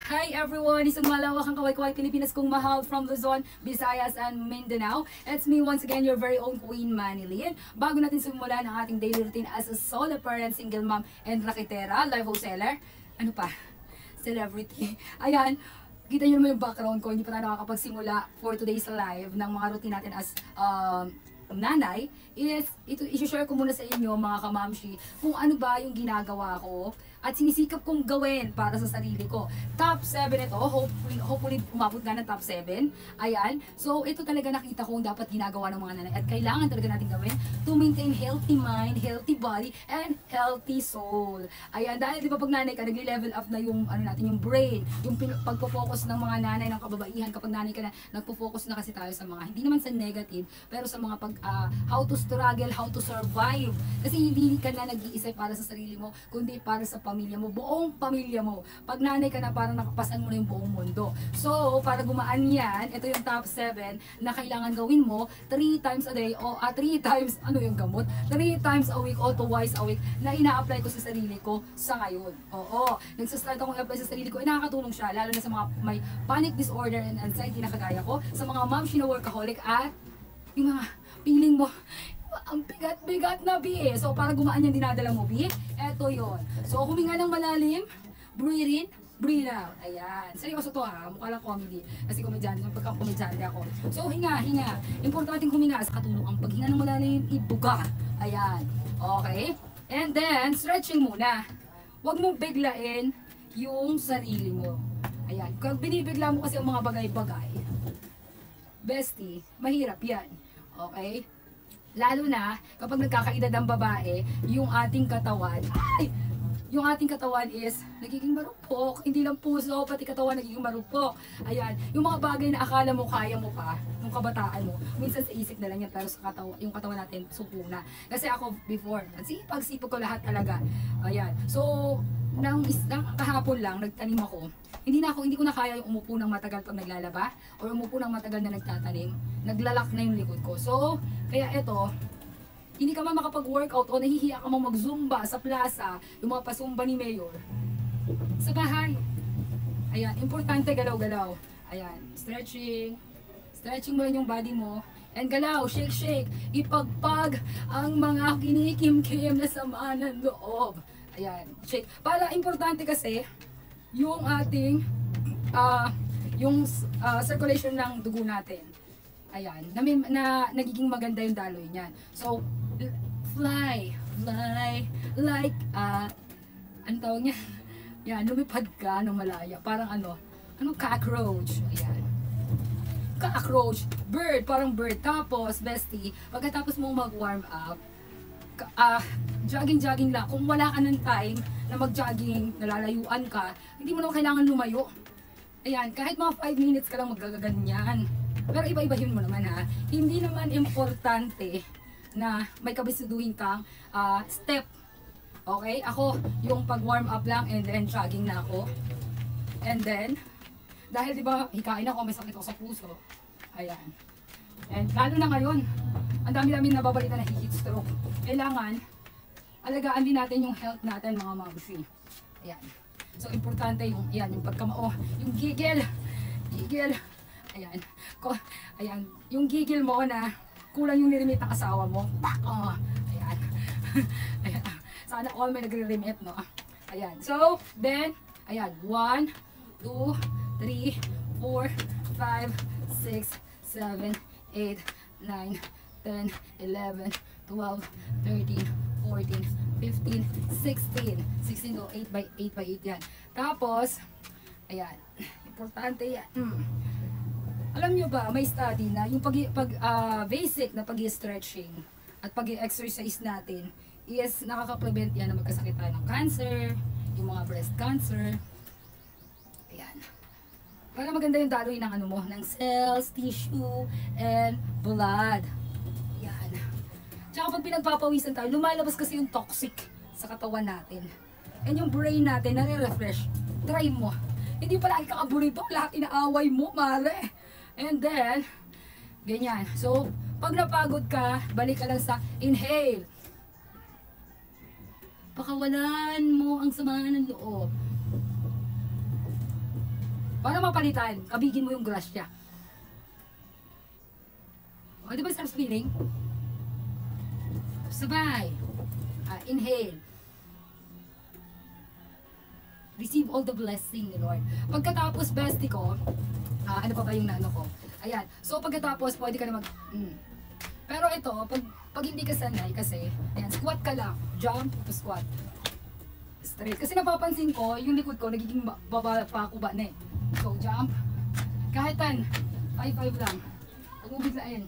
Hi everyone! Isang malawakang kaway-kaway Pilipinas kong mahal from Luzon, Visayas, and Mindanao. It's me once again, your very own Queen Manilyn. Bago natin simulan ang ating daily routine as a solo parent, single mom, and raketera, live wholesaler. Ano pa? Celebrity. Ayan. Kita nyo naman yung background ko, hindi pa na nakakapagsimula for today's live ng mga routine natin as nanay. I-share ko muna sa inyo mga kamamshi kung ano ba yung ginagawa ko at sinisikap kong gawin para sa sarili ko. Top 7 ito, hopefully umabot nga ng top 7. Ayan, so ito talaga nakita kong dapat ginagawa ng mga nanay at kailangan talaga natin gawin to maintain healthy mind, healthy body, and healthy soul. Ayan, dahil di ba pag nanay ka, nagli-level up na yung ano natin, yung brain, yung pagpo-focus ng mga nanay ng kababaihan. Kapag nanay ka na, nagpo-focus na kasi tayo sa mga, hindi naman sa negative, pero sa mga how to struggle, how to survive. Kasi hindi ka na nag-iisip para sa sarili mo, kundi para sa pamilya mo, buong pamilya mo. Pag nanay ka na, parang nakapasan mo na yung buong mundo. So, para gumaan yan, ito yung top 7 na kailangan gawin mo 3 times a day, o 3 times, ano yung gamot? 3 times a week o twice a week na ina-apply ko sa sarili ko sa ngayon. Oo, nagsastart akong i-apply sa sarili ko, nakakatulong siya, lalo na sa mga may panic disorder and anxiety na kagaya ko, sa mga moms na workaholic at yung mga feeling mo, ang bigat-bigat na bi. So, para gumaan yung dinadala mo, bi. Eto yon. So, huminga ng malalim, breathe in, breathe out. Ayan. Seryoso to ha, mukha lang comedy. Kasi pagka-komedyante ako. So, hinga. Importanteng huminga sa katulong ang paghinga ng malalim, ibuga. Ayan. Okay? And then, stretching muna. Huwag mong biglain yung sarili mo. Ayan. Kung binibigla mo kasi ang mga bagay-bagay, bestie, mahirap yan. Okay? Lalo na kapag nagkakaedad ang babae, yung ating katawan, yung ating katawan is nagiging marupok. Hindi lang puso, pati katawan nagiging marupok. Ayan, yung mga bagay na akala mo kaya mo pa, nung kabataan mo, minsan sa isip na lang yan, pero sa katawan, yung katawan natin, suko na. Kasi ako before, pagsipag ko lahat talaga. Ayan, so, nang kahapon lang, nagtanim ako. Hindi ko na kaya yung umupo ng matagal pag naglalaba or umupo ng matagal na nagtatanim. Naglalak na yung likod ko. So, kaya ito, hindi ka man makapag-workout o nahihiya ka mang mag-zumba sa plaza, yung mga pasumba ni Mayor. Sa bahay. Ayan, importante galaw-galaw. Ayan, stretching mo rin yung body mo. And galaw, shake. Ipagpag ang mga kinikim-kim na sama ng loob. Ayan, shake. Para importante kasi, yung ating circulation ng dugo natin. Ayan, na nagiging maganda yung daloy niyan. So, fly like ano tawag niya? Yan, lumipad ka ng malaya. Parang cockroach. Ayan. Cockroach, bird, parang bird. Tapos, bestie, pagkatapos mong mag-warm up, jogging lang. Kung wala ka ng time na mag-jogging, nalalayuan ka, hindi mo naman kailangan lumayo. Ayan, kahit mga 5 minutes ka lang magaganyan. Pero iba-ibahin mo naman ha. Hindi naman importante na may kabisuduhin kang step. Okay? Ako, yung pag-warm up lang and then jogging na ako. And then, dahil diba, hikain ako, may sakit ako sa puso. Ayan. And lalo na ngayon, ang dami-dami nababalita na heat stroke. Kailangan, alagaan din natin yung health natin mga mamsi. Ayan. So, importante yung pagkamao, yung gigil. Ayan. Ayan. Yung gigil mo na kulang yung nirimit ng asawa mo. Ayan. Ayan. Sana all may nagre-remit, no? Ayan. So, then, ayan. 1, 2, 3, 4, 5, 6, 7, 8, 9, 10, 11, 12, 13, 14, 15, 16. 16 o 8 by 8 yan. Tapos, ayan, importante yan. Alam nyo ba, may study na yung basic na pag-stretching at pag-exercise natin is nakaka-prevent yan na magkasakit tayo ng cancer, yung mga breast cancer. Ayan. Para maganda yung daloy ng ng cells, tissue, and blood. Yan. Tsaka pag pinagpapawisan tayo, lumalabas kasi yung toxic sa katawan natin. And yung brain natin, nare-refresh. Try mo. Hindi pala kakaburito, lahat inaaway mo, mare. And then, ganyan. So, pag napagod ka, balik ka lang sa inhale. Pakawalan mo ang sama ng loob. Para mapalitan, kabigin mo yung grasya. O, di ba sarap feeling? Sabay. Inhale. Receive all the blessing ni Lord. Pagkatapos, bestie ko, ano pa ba yung naano ko? Ayan. So, pagkatapos, pwede ka na pero ito, pag hindi ka sanay, kasi, ayan, squat ka lang. Jump to squat. Straight. Kasi napapansin ko, yung likod ko, nagiging baba pa ako ba na eh. So, jump. Kahit 5-5 lang. Huwag mo biglain.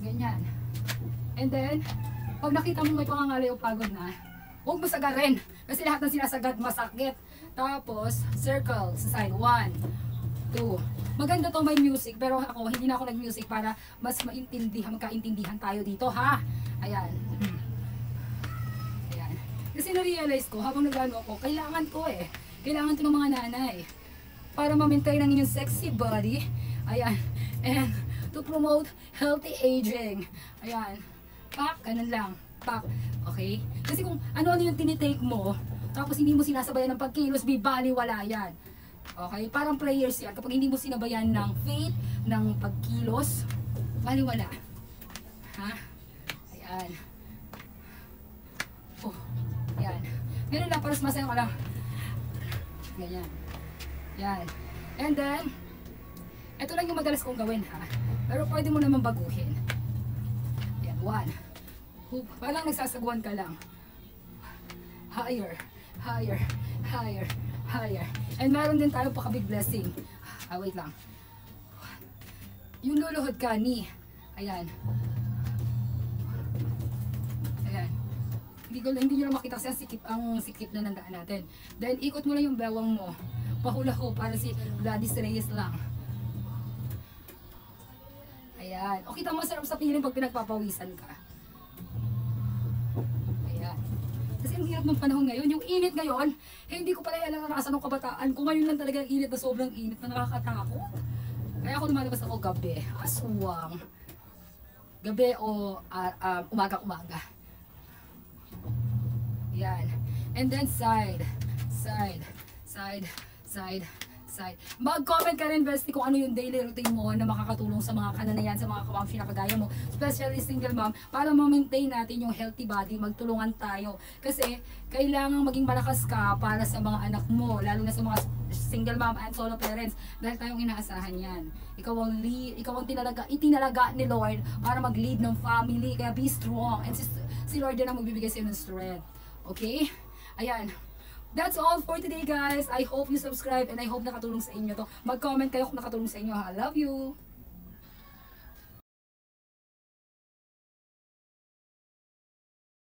Ganyan. And then, pag nakita mo may pangangalay o pagod na, huwag mo sagarin. Kasi lahat ng sinasagad masakit. Tapos, circle sa side. 1, 2. Maganda to may music. Pero ako, hindi na ako nag-music para mas magkaintindihan tayo dito, ha? Ayan. Ayan. Kasi na-realize ko, habang nag-ano ako, kailangan ko eh. Kailangan to ng mga nanay. Para ma-maintain ang inyong sexy body. Ayan. And to promote healthy aging. Ayan. Pak, ganun lang. Pak. Okay? Kasi kung ano-ano yung tinitake mo, tapos hindi mo sinasabayan ng pagkilos, baliwala yan. Okay? Parang prayers yan. Kapag hindi mo sinabayan ng faith, ng pagkilos, baliwala. Ha? Ayan. Oh. Ayan. Ganun lang, para masaya ka lang. Ganyan. Yan. And then, ito lang yung madalas kong gawin, ha? Pero pwede mo naman baguhin. Ayan. 1. Parang nagsasagwan ka lang. Higher, higher, higher, higher. And meron din tayo pa big blessing. Wait lang. Yung luluhod ka, knee. Ayan. Ayan. Hindi nyo na makita kasi ang sikip na nandaan natin. Then, ikot mo lang yung bewang mo. Pahula ko para si Gladys Reyes lang. Ayan. O kita mo sarap sa piling pag pinagpapawisan ka. Kasi ang hirap ng panahon ngayon, yung init ngayon, hindi ko pala naranasan ng kabataan ko. Ngayon lang talaga ang init na sobrang init na nakakatakot. Kaya ako lumalabas ako gabi, aswang. Gabi o umaga-umaga. Yan. And then side, side, side, side, side. Mag-comment ka rin, bestie, kung ano yung daily routine mo na makakatulong sa mga kananayan, sa mga kamamshi na kagaya mo, especially single mom, para ma-maintain natin yung healthy body, magtulungan tayo. Kasi, kailangan maging malakas ka para sa mga anak mo, lalo na sa mga single mom and solo parents, dahil tayong inaasahan yan. Ikaw ang itinalaga ni Lord para mag-lead ng family, kaya be strong. And si Lord din ang magbibigay sa'yo ng strength. Okay? Ayan. That's all for today, guys. I hope you subscribe and I hope nakatulong sa inyo to. Mag-comment kayo kung nakatulong sa inyo, ha. Love you!